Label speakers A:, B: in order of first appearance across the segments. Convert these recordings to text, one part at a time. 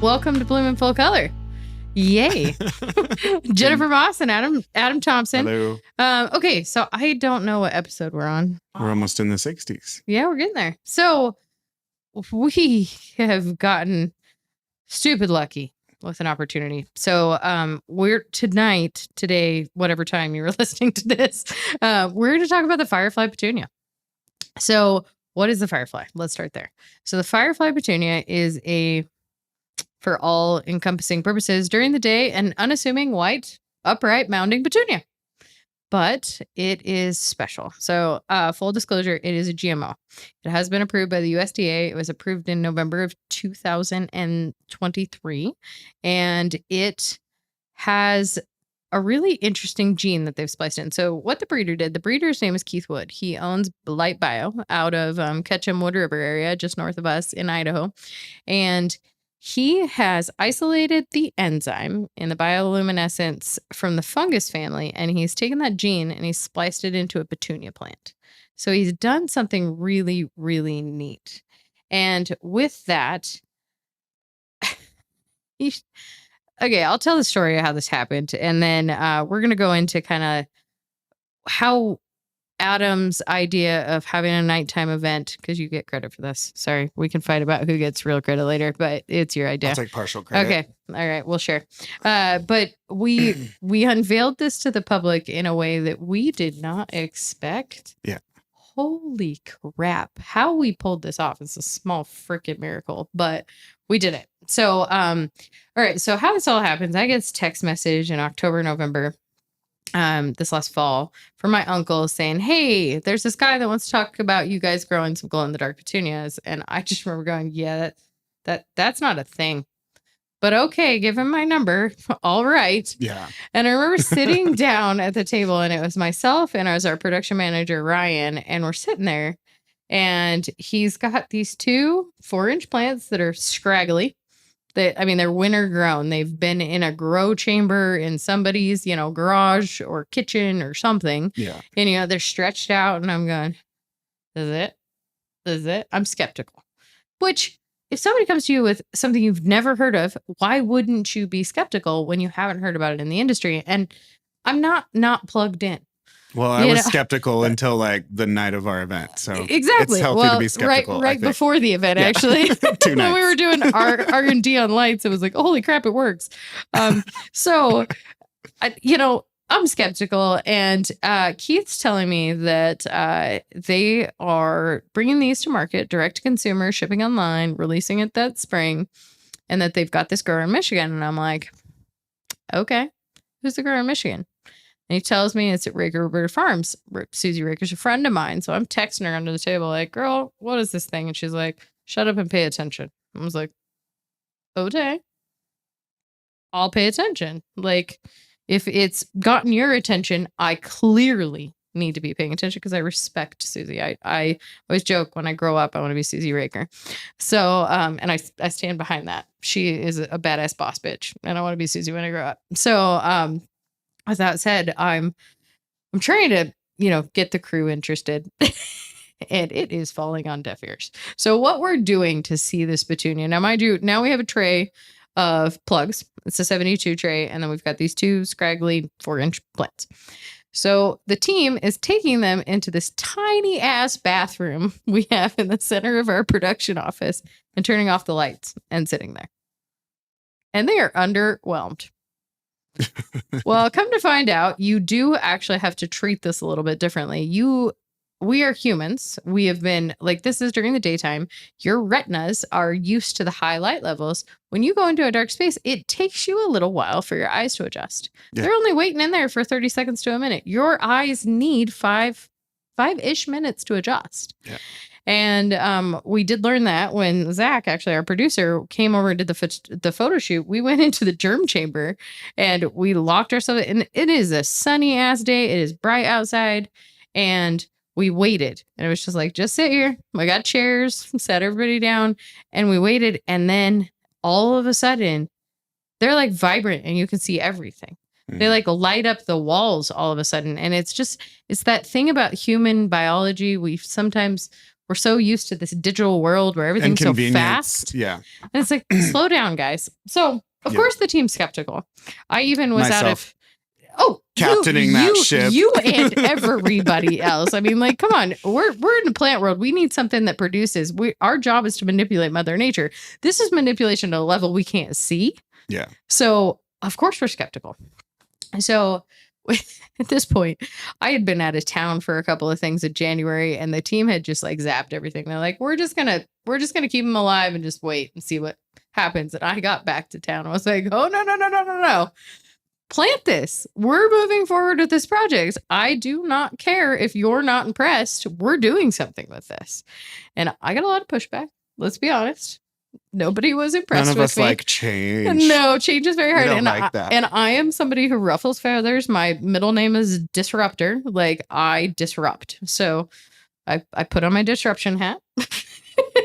A: Welcome to Bloom in Full Color. Yay. Jennifer Moss and Adam Thompson.
B: Hello.
A: Okay, so I don't know what episode we're on.
B: We're almost in the 60s.
A: Yeah, we're getting there. So we have gotten stupid lucky with an opportunity. So we're today, whatever time you were listening to this, we're going to talk about the Firefly Petunia. So what is the Firefly? Let's start there. So the Firefly Petunia is for all encompassing purposes, during the day, an unassuming white, upright, mounding petunia. But it is special. So full disclosure, it is a GMO. It has been approved by the USDA. It was approved in November of 2023. And it has a really interesting gene that they've spliced in. So what the breeder's name is Keith Wood. He owns Light Bio out of Ketchum Wood River area, just north of us in Idaho. And he has isolated the enzyme in the bioluminescence from the fungus family, and he's taken that gene and he's spliced it into a petunia plant. So he's done something really, really neat. And with that, okay, I'll tell the story of how this happened, and then we're going to go into kind of how Adam's idea of having a nighttime event, because you get credit for this. Sorry, we can fight about who gets real credit later, but it's your idea.
B: I'll take partial credit.
A: Okay. All right. We'll share. But we unveiled this to the public in a way that we did not expect.
B: Yeah.
A: Holy crap. How we pulled this off is a small freaking miracle, but we did it. So, all right. So how this all happens, I get this text message in October, November, this last fall from my uncle saying, hey, there's this guy that wants to talk about you guys growing some glow in the dark petunias. And I just remember going, yeah, that's not a thing, but okay, give him my number. All right.
B: Yeah.
A: And I remember sitting down at the table, and it was myself and I was our production manager, Ryan, and we're sitting there, and he's got these 2 4-inch plants that are scraggly. They're winter grown. They've been in a grow chamber in somebody's, garage or kitchen or something.
B: Yeah.
A: And, they're stretched out, and I'm going, is it? I'm skeptical. Which, if somebody comes to you with something you've never heard of, why wouldn't you be skeptical when you haven't heard about it in the industry? And I'm not plugged in.
B: Well, I was skeptical until like the night of our event. So
A: exactly,
B: it's healthy to be skeptical.
A: Right before the event, actually.
B: 2 nights.
A: When we were doing our R&D on lights, it was like, holy crap, it works. So, I'm skeptical, and Keith's telling me that they are bringing these to market, direct to consumer, shipping online, releasing it that spring, and that they've got this grower in Michigan. And I'm like, okay, who's the grower in Michigan? And he tells me it's at Raker Roberta Farms. Susie Raker's a friend of mine. So I'm texting her under the table like, girl, what is this thing? And she's like, shut up and pay attention. I was like, okay, I'll pay attention. Like, if it's gotten your attention, I clearly need to be paying attention because I respect Susie. I always joke, when I grow up, I want to be Susie Raker. So, and I stand behind that. She is a badass boss bitch, and I want to be Susie when I grow up. So, with that said, I'm trying to, get the crew interested, and it is falling on deaf ears. So what we're doing to see this petunia, now mind you, now we have a tray of plugs. It's a 72 tray, and then we've got these 2 scraggly 4-inch plants. So the team is taking them into this tiny ass bathroom we have in the center of our production office and turning off the lights and sitting there. And they are underwhelmed. Well, come to find out, you do actually have to treat this a little bit differently. We are humans. We have been, like, this is during the daytime. Your retinas are used to the high light levels. When you go into a dark space, it takes you a little while for your eyes to adjust. Yeah. They're only waiting in there for 30 seconds to a minute. Your eyes need five-ish minutes to adjust. Yeah. And we did learn that when Zach, actually our producer, came over and did the photo shoot. We went into the germ chamber and we locked ourselves in. It is a sunny ass day. It is bright outside, and we waited. And it was just like, just sit here. We got chairs, sat everybody down, and we waited. And then all of a sudden, they're like vibrant, and you can see everything. They like light up the walls all of a sudden. And it's that thing about human biology. we're so used to this digital world where everything's so fast.
B: Yeah.
A: And it's like, slow down, guys. So, of course, the team's skeptical. I even was out of
B: captaining that ship.
A: You and everybody else. I mean, like, come on. We're in the plant world. We need something that produces. Our job is to manipulate Mother Nature. This is manipulation at a level we can't see.
B: Yeah.
A: So, of course, we're skeptical. So, at this point, I had been out of town for a couple of things in January, and the team had just like zapped everything. They're like, we're just gonna keep them alive and just wait and see what happens. And I got back to town. I was like, oh no. Plant this. We're moving forward with this project. I do not care if you're not impressed. We're doing something with this. And I got a lot of pushback. Let's be honest. Nobody was impressed with me.
B: None of us like change.
A: No, change is very hard.
B: And that.
A: And I am somebody who ruffles feathers. My middle name is Disruptor. Like, I disrupt. So I put on my disruption hat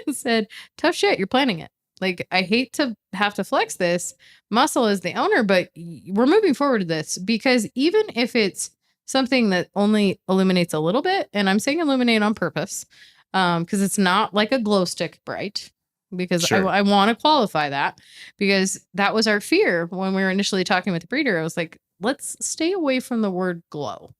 A: and said, tough shit, you're planning it. Like, I hate to have to flex this muscle as the owner, but we're moving forward to this, because even if it's something that only illuminates a little bit, and I'm saying illuminate on purpose, because it's not like a glow stick bright, because
B: Sure.
A: I want to qualify that, because that was our fear when we were initially talking with the breeder. I was like, let's stay away from the word glow,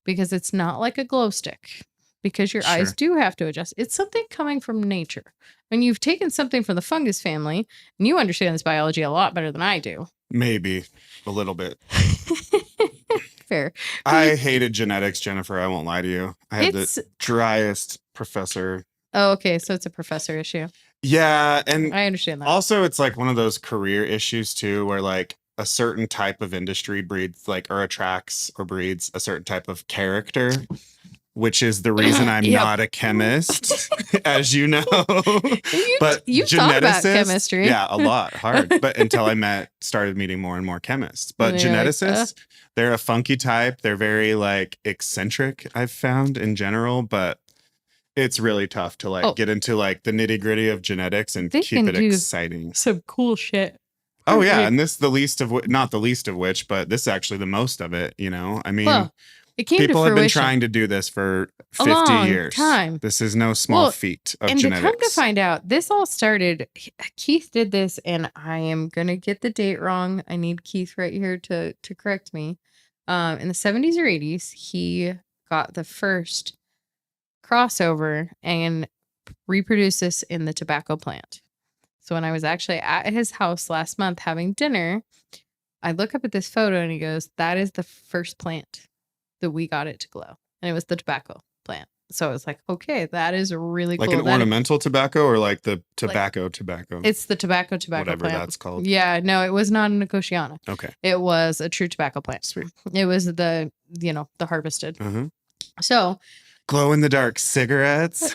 A: because it's not like a glow stick, because your eyes do have to adjust. It's something coming from nature. When you've taken something from the fungus family, and you understand this biology a lot better than I do.
B: Maybe a little bit.
A: Fair.
B: I hated genetics, Jennifer. I won't lie to you. I had the driest professor.
A: Oh, okay. So it's a professor issue.
B: Yeah. And
A: I understand that.
B: Also, it's like one of those career issues too, where like a certain type of industry breeds like, or attracts or breeds a certain type of character, which is the reason I'm not a chemist, as you know. But
A: you've thought about chemistry.
B: Yeah, a lot. Hard. But until I started meeting more and more chemists. But geneticists, they're a funky type. They're very like eccentric, I've found in general. But it's really tough to like get into like the nitty gritty of genetics and keep it exciting.
A: Some cool shit.
B: Oh yeah. And this not the least of which, but this is actually the most of it, you know? I mean, people have been trying to do this for 50 years. Time. This is no small feat of genetics. And to
A: come to find out, this all started, Keith did this, and I am going to get the date wrong. I need Keith right here to correct me. In the 70s or 80s, he got the first crossover and reproduced this in the tobacco plant. So when I was actually at his house last month having dinner, I look up at this photo and he goes, that is the first plant that we got it to glow. And it was the tobacco plant. So it's like, okay, that is really
B: like
A: cool.
B: Like an ornamental tobacco or like the tobacco?
A: It's the tobacco
B: whatever
A: plant.
B: That's called.
A: Yeah, no, it was not an Nicotiana.
B: Okay.
A: It was a true tobacco plant.
B: Sweet.
A: It was the harvested.
B: Mm-hmm.
A: So.
B: Glow in the dark cigarettes.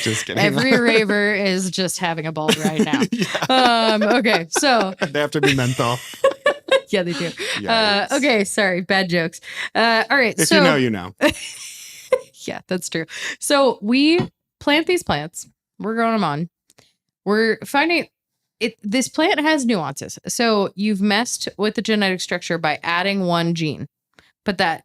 B: Just kidding.
A: Every raver is just having a ball right now. Okay, so.
B: They have to be menthol.
A: Yeah, they do. Okay, sorry, bad jokes. All right.
B: If you know, you know.
A: Yeah, that's true. So we plant these plants. We're growing them on. We're finding it. This plant has nuances. So you've messed with the genetic structure by adding one gene, but that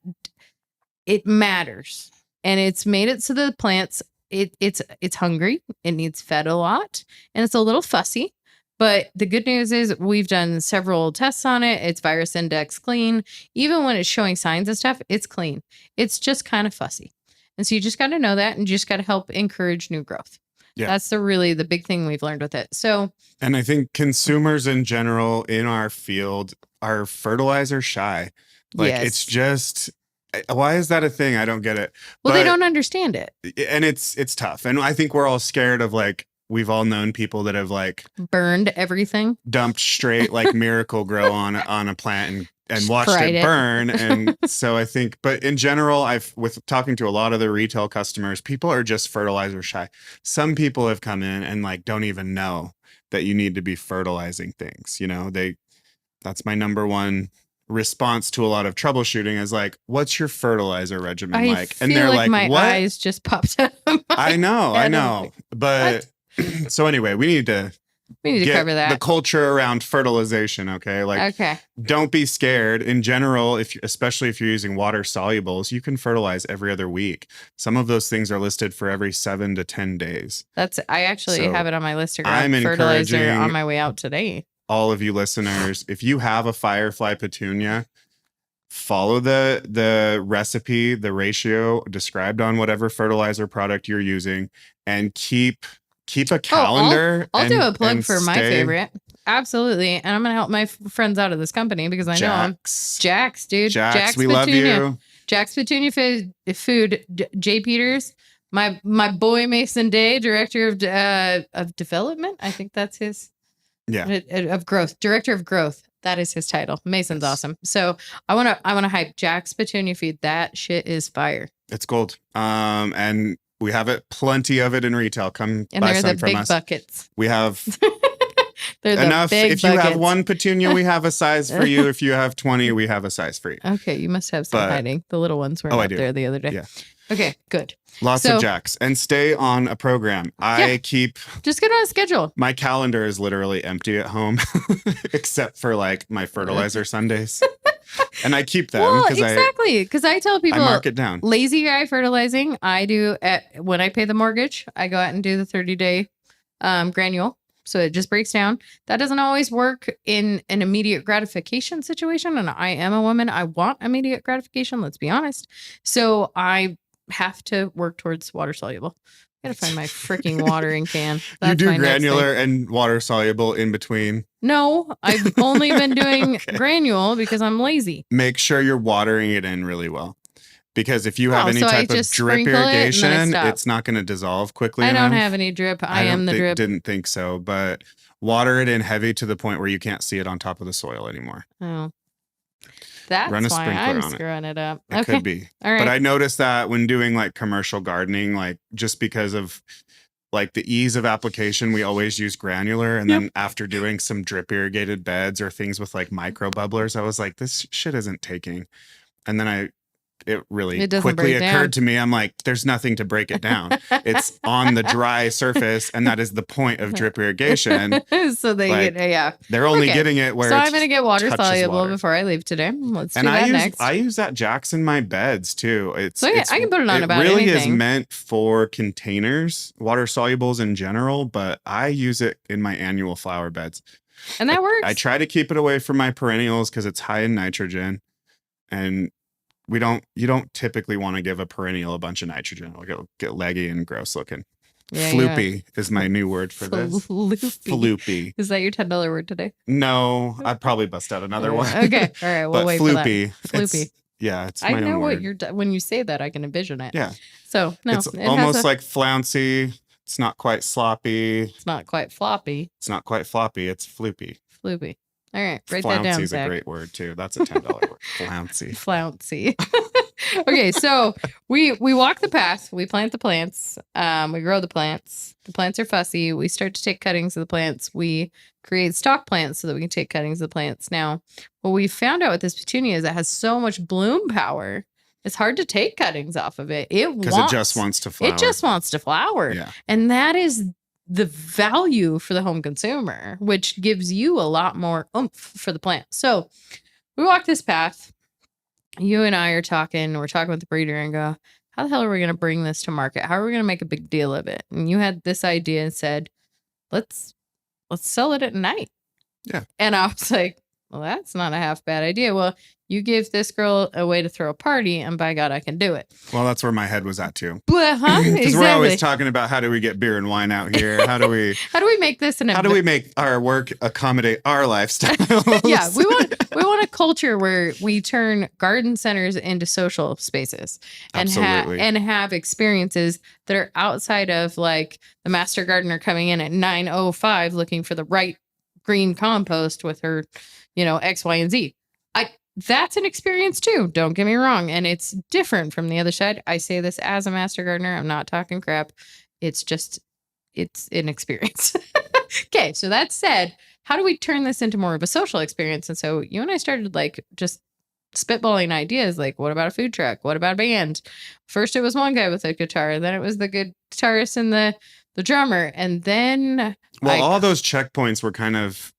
A: it matters, and it's made it so the plants it's hungry. It needs fed a lot, and it's a little fussy. But the good news is we've done several tests on it. It's virus index clean. Even when it's showing signs of stuff, it's clean. It's just kind of fussy. And so you just got to know that, and you just got to help encourage new growth. Yeah. That's the big thing we've learned with it. So,
B: and I think consumers in general in our field are fertilizer shy. Like it's just, why is that a thing? I don't get it.
A: Well, they don't understand it.
B: And it's tough. And I think we're all scared of like, we've all known people that have like
A: burned everything,
B: dumped straight like Miracle Grow on a plant and watched it burn. And so I think, but in general, with talking to a lot of the retail customers, people are just fertilizer shy. Some people have come in and like don't even know that you need to be fertilizing things. You know, that's my number one response to a lot of troubleshooting is like, what's your fertilizer regimen like?
A: And they're like, my what? Eyes just popped out of my
B: I know. But so anyway, we need to
A: We need to
B: get
A: cover that.
B: the culture around fertilization. Okay. Like,
A: okay.
B: don't be scared. In general, especially if you're using water solubles, you can fertilize every other week. Some of those things are listed for every 7 to 10 days.
A: I actually have it on my list to grab
B: I'm
A: fertilizer on my way out today.
B: All of you listeners, if you have a Firefly Petunia, follow the recipe, the ratio described on whatever fertilizer product you're using, and keep a calendar.
A: I'll do a plug for my favorite. Absolutely. And I'm going to help my friends out of this company because I know them. Jax, dude.
B: Jax, we love you.
A: Jax Petunia Food, Jay Peters, my boy Mason Day, director of development. I think that's his.
B: Yeah.
A: Of growth, director of growth. That is his title. Mason's awesome. So I want to hype Jax Petunia Feed. That shit is fire.
B: It's gold. And we have plenty of it in retail. Come
A: and
B: buy
A: they're
B: some
A: the
B: from
A: big
B: us.
A: Buckets.
B: We have
A: they're
B: enough.
A: The big
B: if
A: buckets.
B: you have one Petunia, we have a size for you. If you have 20, we have a size for you.
A: Okay, you must have some hiding. The little ones were up there the other day.
B: Yeah.
A: Okay, good.
B: Lots of Jax, and stay on a program.
A: Just get on a schedule.
B: My calendar is literally empty at home, except for like my fertilizer Sundays, and I keep them
A: because I tell people
B: I mark it down.
A: Lazy guy fertilizing. I do when I pay the mortgage. I go out and do the 30-day granule, so it just breaks down. That doesn't always work in an immediate gratification situation, and I am a woman. I want immediate gratification. Let's be honest. So I have to work towards water soluble. I gotta find my freaking watering can. That's
B: you do granular and water soluble in between.
A: No, I've only been doing granule because I'm lazy.
B: Make sure you're watering it in really well. Because if you have any type of drip irrigation, it's not going to dissolve quickly enough.
A: I don't have any drip. I am the drip.
B: Didn't think so, but water it in heavy to the point where you can't see it on top of the soil anymore.
A: Oh. That's why I'm screwing it up.
B: It could be.
A: All right.
B: But I noticed that when doing like commercial gardening, like just because of like the ease of application, we always use granular. And then after doing some drip irrigated beds or things with like micro bubblers, I was like, this shit isn't taking. And then it really quickly occurred to me. I'm like, there's nothing to break it down. It's on the dry surface, and that is the point of drip irrigation.
A: So they
B: they're only getting it where.
A: So I'm gonna get water soluble before I leave today. Let's do that next.
B: I use that Jax in my beds too. I can put it on
A: about
B: anything. It really
A: is
B: meant for containers, water solubles in general, but I use it in my annual flower beds,
A: and that works.
B: I try to keep it away from my perennials because it's high in nitrogen, and you don't typically want to give a perennial a bunch of nitrogen. It'll get leggy and gross looking. Yeah, floopy is my new word for this. Floopy.
A: Is that your $10 word today?
B: No, I'd probably bust out another one.
A: Okay. All right. We'll wait
B: floopy,
A: for that. Floopy.
B: It's my own word. I know
A: what when you say that, I can envision it.
B: Yeah.
A: So, no.
B: It's almost like flouncy. It's not quite sloppy.
A: It's not quite floppy.
B: It's not quite floppy. It's floopy.
A: Floopy. All right, write that down.
B: Flouncy is a great word too. That's a $10 word. Flouncy.
A: Flouncy. Okay, so we walk the path. We plant the plants. We grow the plants. The plants are fussy. We start to take cuttings of the plants. We create stock plants so that we can take cuttings of the plants. Now, what we found out with this petunia is it has so much bloom power. It's hard to take cuttings off of it. Because
B: it just wants to flower.
A: It just wants to flower.
B: Yeah.
A: And that is the value for the home consumer, which gives you a lot more oomph for the plant. So we walk this path. You and I are talking. We're talking with the breeder and go, how the hell are we going to bring this to market? How are we going to make a big deal of it? And you had this idea and said, let's sell it at night.
B: Yeah.
A: And I was like, well, that's not a half bad idea. Well, you give this girl a way to throw a party, and by God, I can do it.
B: Well, that's where my head was at too.
A: Because
B: exactly. We're always talking about how do we get beer and wine out here? How do we
A: make this
B: how do we make our work accommodate our lifestyle?
A: Yeah, we want a culture where we turn garden centers into social spaces and have experiences that are outside of like the master gardener coming in at 9:05 looking for the right green compost with her, X, Y, and Z. That's an experience too. Don't get me wrong. And it's different from the other side. I say this as a master gardener. I'm not talking crap. It's an experience. Okay. So that said, how do we turn this into more of a social experience? And so you and I started like just spitballing ideas like, what about a food truck? What about a band? First, it was one guy with a guitar. Then it was the guitarist and the drummer. And then...
B: Well, all those checkpoints were kind of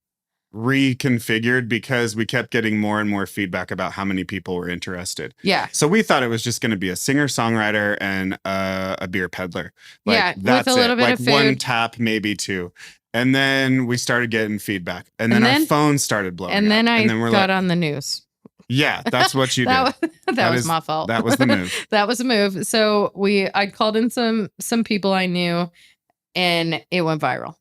B: reconfigured because we kept getting more and more feedback about how many people were interested.
A: Yeah.
B: So we thought it was just going to be a singer-songwriter and a beer peddler. Like,
A: yeah,
B: that's
A: with a little bit
B: like
A: of food.
B: one tap, maybe two. And then we started getting feedback. And then our phone started blowing
A: and then
B: up.
A: I got on the news.
B: Yeah, that's what you did.
A: that was my fault.
B: That was the move.
A: That was a move. So I called in some people I knew, and it went viral.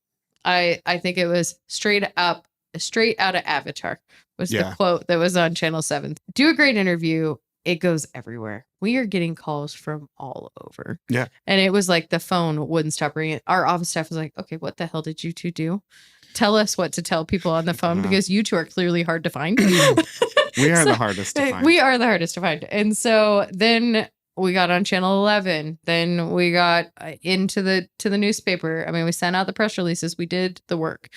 A: I think it was straight out of Avatar was the quote that was on Channel 7. Do a great interview. It goes everywhere. We are getting calls from all over.
B: Yeah.
A: And it was like the phone wouldn't stop ringing. Our office staff was like, okay, what the hell did you two do? Tell us what to tell people on the phone because you two are clearly hard to find.
B: We are the hardest to find.
A: We are the hardest to find. And so then we got on Channel 11. Then we got into the newspaper. I mean, we sent out the press releases. We did the work.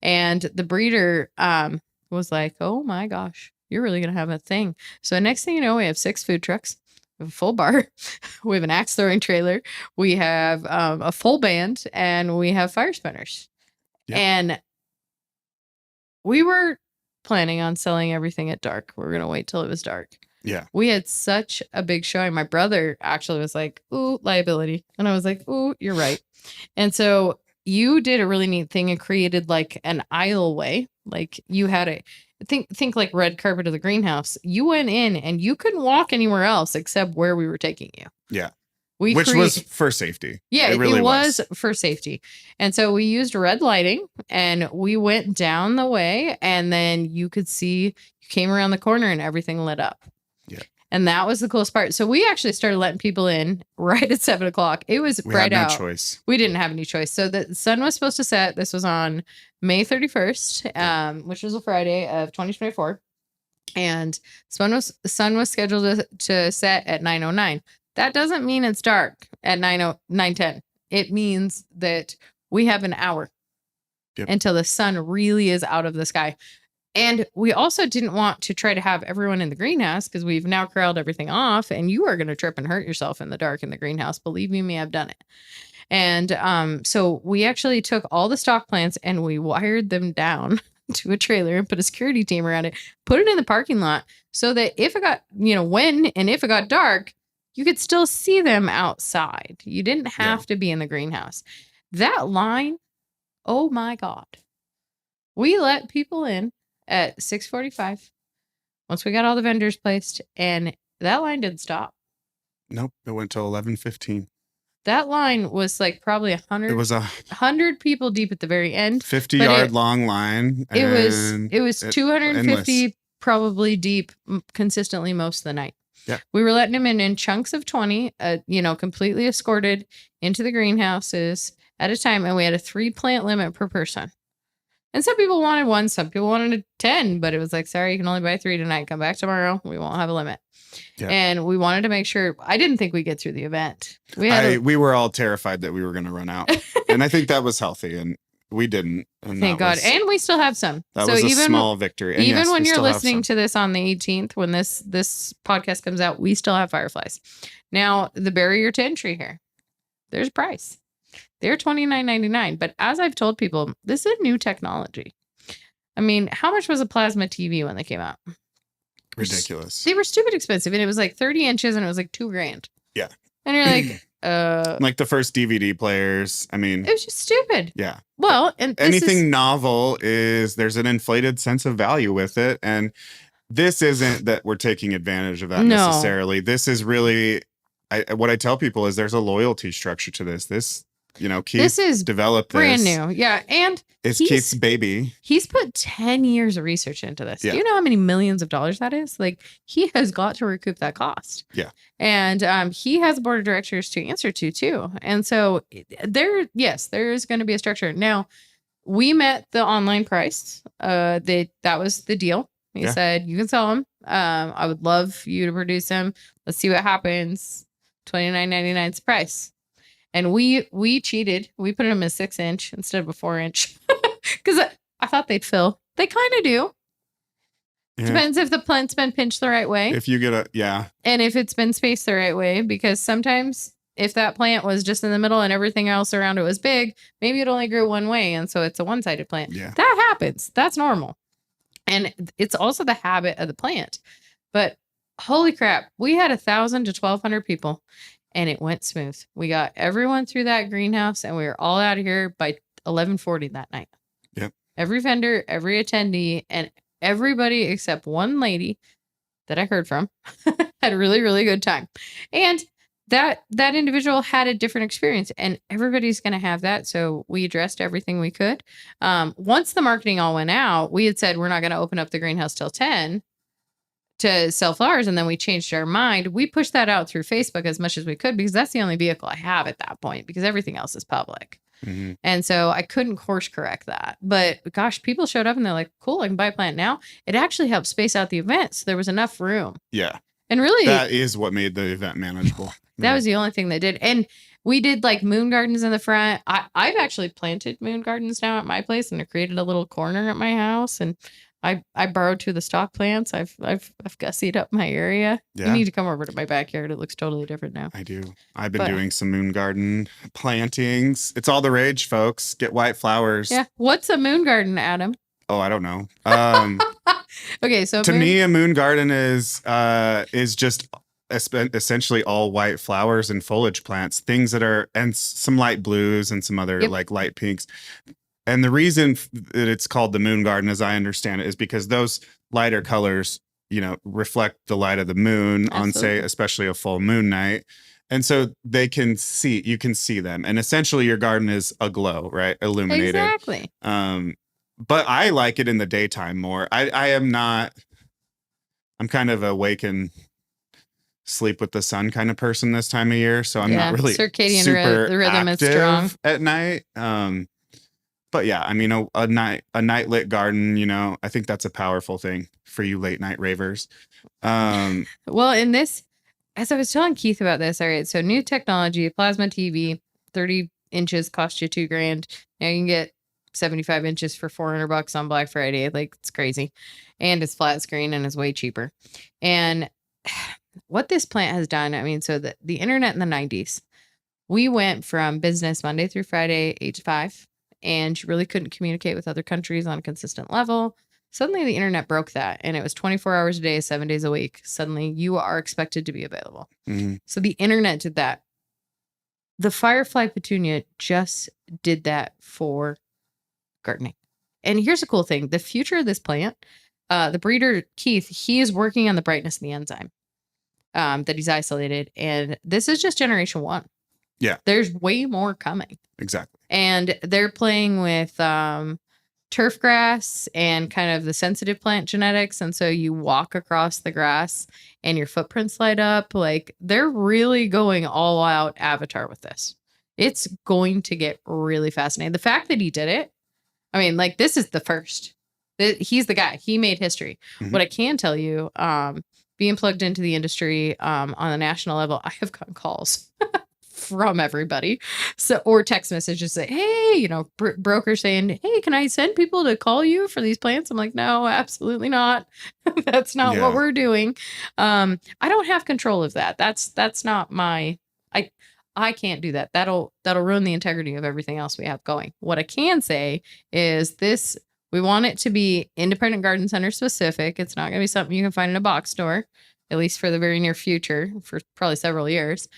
A: And the breeder was like, oh my gosh, you're really going to have a thing. So next thing you know, we have 6 food trucks, we have a full bar, we have an axe throwing trailer, we have a full band, and we have fire spinners. Yep. And we were planning on selling everything at dark. We were going to wait till it was dark.
B: Yeah.
A: We had such a big showing. My brother actually was like, ooh, liability. And I was like, ooh, you're right. And so you did a really neat thing and created like an aisleway. Like you had a think like red carpet of the greenhouse. You went in and you couldn't walk anywhere else except where we were taking you.
B: Yeah. Which was for safety.
A: Yeah, it really was for safety. And so we used red lighting and we went down the way and then you could see, you came around the corner and everything lit up.
B: Yeah.
A: And that was the coolest part. So we actually started letting people in right at 7:00. It was bright out. We had no choice. We didn't have any choice. So the sun was supposed to set. This was on May 31st, which was a Friday of 2024. And the sun was scheduled to set at 9:09. That doesn't mean it's dark at 9:10. It means that we have an hour until the sun really is out of the sky. And we also didn't want to try to have everyone in the greenhouse because we've now corralled everything off and you are going to trip and hurt yourself in the dark in the greenhouse. Believe me, I've done it. And so we actually took all the stock plants and we wired them down to a trailer and put a security team around it, put it in the parking lot so that if it got, if it got dark, you could still see them outside. You didn't have to be in the greenhouse. That line, oh my God. We let people in at 6:45 once we got all the vendors placed, and that line didn't stop.
B: Nope, it went till 11:15.
A: That line was like probably 100.
B: It was
A: 100 people deep at the very end.
B: 50-yard long line.
A: It was 250 endless. Probably deep consistently most of the night.
B: Yeah.
A: We were letting them in chunks of 20, completely escorted into the greenhouses at a time. And we had a 3 plant limit per person. And some people wanted 1, some people wanted 10, but it was like, sorry, you can only buy 3 tonight. Come back tomorrow. We won't have a limit. Yeah. And we wanted to make sure, I didn't think we'd get through the event.
B: We were all terrified that we were going to run out. And I think that was healthy. And we didn't. And
A: thank God. And we still have some.
B: That was a small victory. And
A: even when you're listening to this on the 18th, when this podcast comes out, we still have fireflies. Now, the barrier to entry here, there's a price. They're $29.99. But as I've told people, this is a new technology. I mean, how much was a plasma TV when they came out?
B: Ridiculous.
A: They were stupid expensive. And it was like 30 inches and it was like $2,000.
B: Yeah.
A: And you're like,
B: like the first DVD players. I mean,
A: it was just stupid.
B: Yeah.
A: Well, and
B: anything novel there's an inflated sense of value with it. And this isn't that we're taking advantage of that necessarily. This is really, what I tell people is there's a loyalty structure to this. Keith
A: is
B: developed
A: brand
B: this.
A: New. Yeah. And
B: it's Keith's baby.
A: He's put 10 years of research into this. Yeah. Do you know how many millions of dollars that is? Like, he has got to recoup that cost.
B: Yeah.
A: And he has a board of directors to answer to too. And so there is going to be a structure. Now, we met the online price. That was the deal. He said, you can sell them. I would love you to produce them. Let's see what happens. $29.99 is the price. And we cheated. We put them in a 6-inch instead of a 4-inch because I thought they'd fill. They kind of do. Depends if the plant's been pinched the right way.
B: If you get
A: and if it's been spaced the right way, because sometimes if that plant was just in the middle and everything else around it was big, maybe it only grew one way. And so it's a one-sided plant.
B: Yeah.
A: That happens. That's normal. And it's also the habit of the plant. But holy crap, we had 1,000 to 1,200 people and it went smooth. We got everyone through that greenhouse and we were all out of here by 11:40 that night.
B: Yep. Every
A: vendor, every attendee, and everybody except one lady that I heard from had a really, really good time. And that individual had a different experience, and everybody's going to have that. So we addressed everything we could. Once the marketing all went out, we had said we're not going to open up the greenhouse till 10 to sell flowers. And then we changed our mind. We pushed that out through Facebook as much as we could because that's the only vehicle I have at that point because everything else is public. Mm-hmm. And so I couldn't course correct that. But gosh, people showed up and they're like, cool, I can buy a plant now. It actually helped space out the event. So there was enough room.
B: Yeah.
A: And really,
B: that is what made the event manageable.
A: That was the only thing that did. And we did like moon gardens in the front. I've actually planted moon gardens now at my place and I created a little corner at my house. And I borrowed two of the stock plants. I've gussied up my area. Yeah. You need to come over to my backyard. It looks totally different now.
B: I do. I've been doing some moon garden plantings. It's all the rage, folks. Get white flowers.
A: Yeah. What's a moon garden, Adam?
B: Oh, I don't know.
A: Okay, so
B: to me, a moon garden is just essentially all white flowers and foliage plants, things that are, and some light blues and some other like light pinks. And the reason that it's called the moon garden, as I understand it, is because those lighter colors, reflect the light of the moon on, say, especially a full moon night. And so you can see them. And essentially your garden is aglow, right? Illuminated.
A: Exactly.
B: But I like it in the daytime more. I'm kind of awake and sleep with the sun kind of person this time of year. So I'm not really
A: circadian rhythm is strong
B: at night. But yeah, I mean, a night lit garden, I think that's a powerful thing for you late night ravers.
A: Well, in this, as I was telling Keith about this, all right, so new technology, plasma TV, 30 inches cost you $2,000. Now you can get 75 inches for $400 on Black Friday. Like, it's crazy. And it's flat screen and it's way cheaper. And what this plant has done, I mean, so the internet in the 90s, we went from business Monday through Friday, 8 to 5. And you really couldn't communicate with other countries on a consistent level. Suddenly the internet broke that and it was 24 hours a day, 7 days a week. Suddenly you are expected to be available. Mm-hmm. So the internet did that. The Firefly Petunia just did that for gardening. And here's a cool thing. The future of this plant, the breeder, Keith, he is working on the brightness of the enzyme that he's isolated. And this is just generation 1.
B: Yeah.
A: There's way more coming.
B: Exactly.
A: And they're playing with turf grass and kind of the sensitive plant genetics. And so you walk across the grass and your footprints light up. Like, they're really going all out Avatar with this. It's going to get really fascinating. The fact that he did it, I mean, like, this is the first. He's the guy. He made history. Mm-hmm. What I can tell you, being plugged into the industry on a national level, I have gotten calls from everybody. So, or text messages say, hey, broker saying, hey, can I send people to call you for these plants? I'm like, no, absolutely not. That's not what we're doing. I don't have control of that. That's not my, I can't do that. That'll ruin the integrity of everything else we have going. What I can say is this, we want it to be independent garden center specific. It's not going to be something you can find in a box store, at least for the very near future, for probably several years.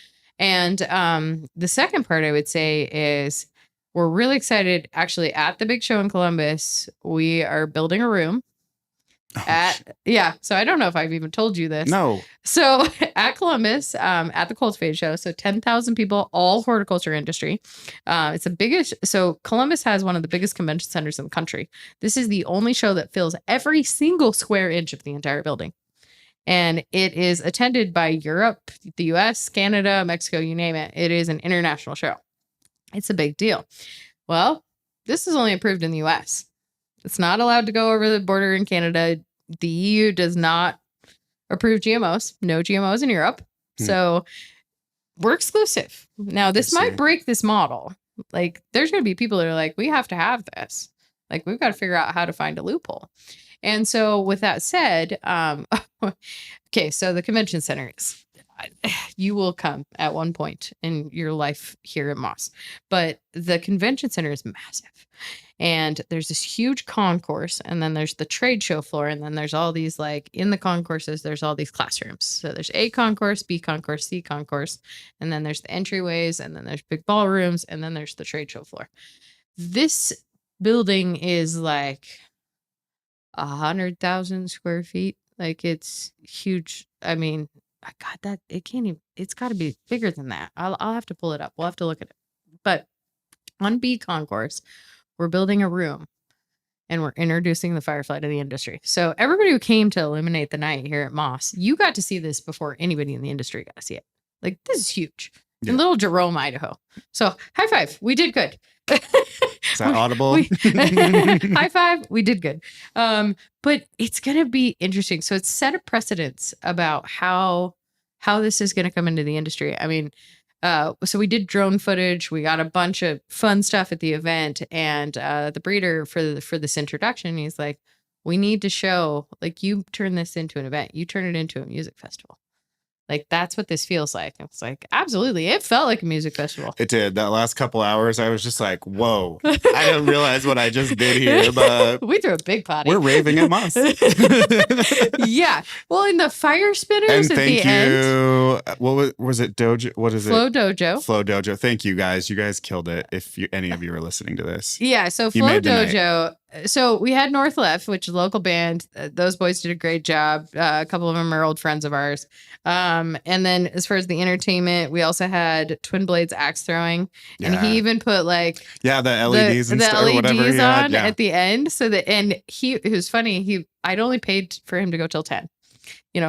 A: And the second part I would say is we're really excited. Actually, at the big show in Columbus, we are building a room. So I don't know if I've even told you this.
B: No.
A: So at Columbus, at the Cultivation show, so 10,000 people, all horticulture industry. It's the biggest. So Columbus has one of the biggest convention centers in the country. This is the only show that fills every single square inch of the entire building. And it is attended by Europe, the US, Canada, Mexico, you name it. It is an international show. It's a big deal. Well, this is only approved in the US. It's not allowed to go over the border in Canada. The EU does not approve GMOs. No GMOs in Europe. So we're exclusive. Now, this might break this model. Like, there's going to be people that are like, we have to have this. Like, we've got to figure out how to find a loophole. And so with that said, okay, so the convention center is, you will come at one point in your life here at Moss, but the convention center is massive. And there's this huge concourse, and then there's the trade show floor, and then there's all these, like, in the concourses, there's all these classrooms. So there's A concourse, B concourse, C concourse, and then there's the entryways, and then there's big ballrooms, and then there's the trade show floor. This building is like 100,000 square feet. Like, it's huge. I mean, God, that it can't even, it's got to be bigger than that. I'll have to pull it up. We'll have to look at it. But on B concourse, we're building a room and we're introducing the Firefly to the industry. So everybody who came to illuminate the night here at Moss, you got to see this before anybody in the industry got to see it. Like, this is huge. In little Jerome, Idaho. So high five. We did good.
B: Is that audible?
A: High five. We did good. But it's going to be interesting. So it's set a precedence about how this is going to come into the industry. I mean, so we did drone footage. We got a bunch of fun stuff at the event, and the breeder for this introduction, he's like, we need to show, like, you turn this into an event. You turn it into a music festival. Like, that's what this feels like. It's like, absolutely. It felt like a music festival.
B: It did. That last couple hours, I was just like, whoa, I didn't realize what I just did here, but
A: we threw a big party.
B: We're raving at Moss.
A: Yeah. Well, in the fire spinners
B: and
A: at the end.
B: What was it? Dojo? What is
A: Flow
B: it?
A: Dojo.
B: Flow Dojo. Thank you, guys. You guys killed it. If any of you are listening to this.
A: Yeah. So Flow Dojo. So we had North Left, which is a local band. Those boys did a great job. A couple of them are old friends of ours. And then as far as the entertainment, we also had Twin Blades axe throwing. And he even put like
B: the LEDs and stuff,
A: LEDs
B: whatever
A: on at the end. So that, and it was funny. I'd only paid for him to go till 10.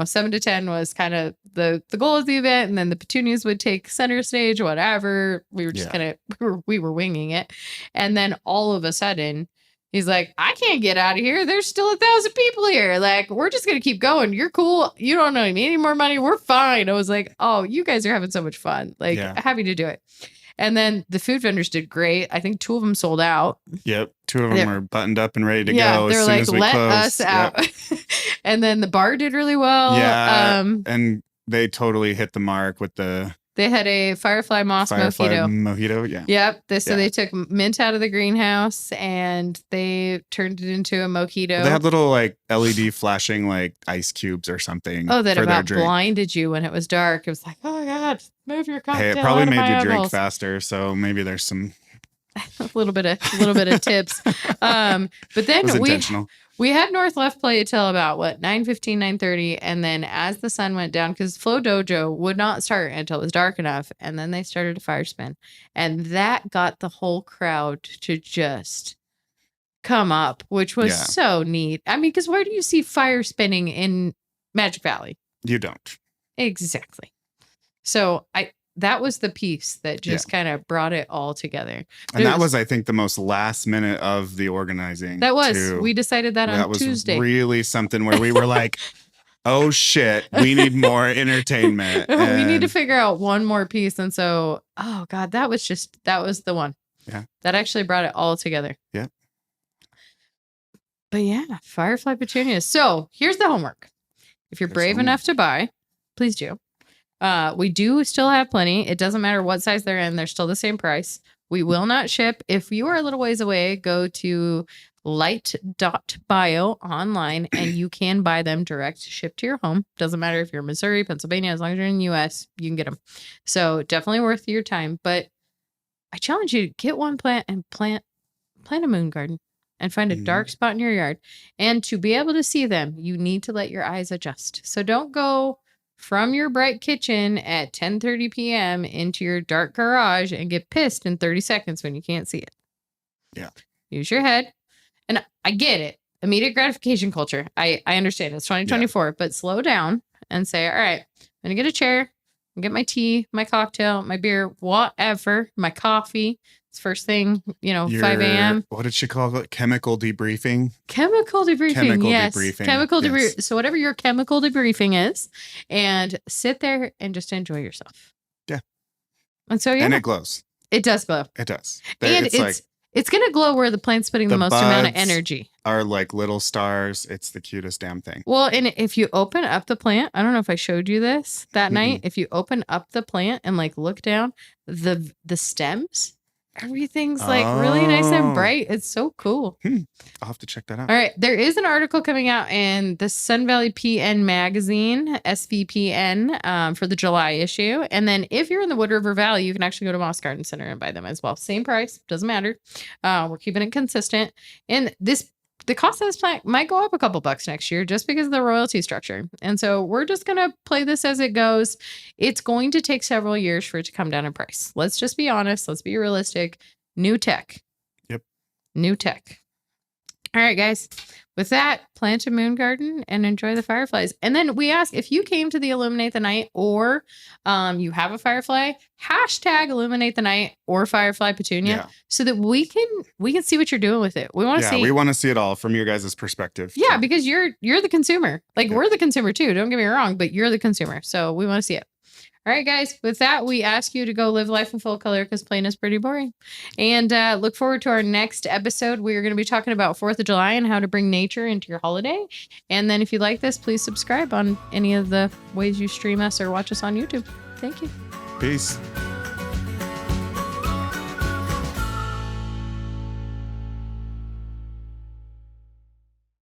A: 7 to 10 was kind of the goal of the event. And then the Petunias would take center stage, whatever. We were just kind of, we were winging it. And then all of a sudden, he's like, I can't get out of here. There's still 1,000 people here. Like, we're just going to keep going. You're cool. You don't owe me any more money. We're fine. I was like, oh, you guys are having so much fun. Like, happy to do it. And then the food vendors did great. I think 2 of them sold out. Yep. 2 of them were buttoned up and ready to go. They're like, let us out. And then the bar did really well. Yeah. And they totally hit the mark with They had a Firefly mojito. Yeah. Yep. They took mint out of the greenhouse and they turned it into a mojito. They had little like LED flashing like ice cubes or something. Oh, that about blinded you when it was dark. It was like, oh my God, move your cocktail. Hey, it probably made you drink faster. So maybe there's some a little bit of tips. But then we had North Left play till about 9:15, 9:30. And then as the sun went down, because Flow Dojo would not start until it was dark enough. And then they started a fire spin. And that got the whole crowd to just come up, which was so neat. I mean, because where do you see fire spinning in Magic Valley? You don't. Exactly. So that was the piece that just kind of brought it all together. And that was, I think, the most last minute of the organizing. That was. Too. We decided that on Tuesday. That was really something where we were like, oh, shit, we need more entertainment. We need to figure out one more piece. And so, oh, God, that was the one. Yeah. That actually brought it all together. Yeah. But yeah, Firefly Petunia. So here's the homework. If you're brave enough to buy, please do. We do still have plenty. It doesn't matter what size they're in. They're still the same price. We will not ship. If you are a little ways away, go to light.bio online and you can buy them direct ship to your home. Doesn't matter if you're in Missouri, Pennsylvania, as long as you're in the US, you can get them. So definitely worth your time. But I challenge you to get one plant and plant a moon garden and find a dark spot in your yard. And to be able to see them, you need to let your eyes adjust. So don't go from your bright kitchen at 10:30 p.m. into your dark garage and get pissed in 30 seconds when you can't see it. Yeah. Use your head. And I get it. Immediate gratification culture. I understand. It's 2024, but slow down and say, all right, I'm going to get a chair and get my tea, my cocktail, my beer, whatever, my coffee. It's first thing, 5 a.m. What did she call it? Chemical debriefing? Chemical debriefing. Yes. Chemical debriefing. So whatever your chemical debriefing is, and sit there and just enjoy yourself. Yeah. And so, And it glows. It does glow. It does. And it's It's going to glow where the plant's putting the most amount of energy.
B: Are like little stars. It's the cutest damn thing.
A: Well, and if you open up the plant, I don't know if I showed you this that night. If you open up the plant and like look down, the stems, everything's like really nice and bright. It's so cool.
B: I'll have to check that out.
A: All right. There is an article coming out in the Sun Valley PN magazine, SVPN, for the July issue. And then if you're in the Wood River Valley, you can actually go to Moss Garden Center and buy them as well. Same price. Doesn't matter. We're keeping it consistent. And the cost of this plant might go up a couple bucks next year just because of the royalty structure. And so we're just going to play this as it goes. It's going to take several years for it to come down in price. Let's just be honest. Let's be realistic. New tech.
B: Yep.
A: New tech. All right, guys. With that, plant a moon garden and enjoy the fireflies. And then we ask if you came to the Illuminate the Night or you have a firefly, hashtag Illuminate the Night or Firefly Petunia so that we can see what you're doing with it. We want to see.
B: We want to see it all from your guys' perspective.
A: Yeah, because you're the consumer. Like we're the consumer too. Don't get me wrong, but you're the consumer. So we want to see it. All right, guys. With that, we ask you to go live life in full color because plain is pretty boring. And look forward to our next episode. We are going to be talking about 4th of July and how to bring nature into your holiday. And then if you like this, please subscribe on any of the ways you stream us or watch us on YouTube. Thank you.
B: Peace.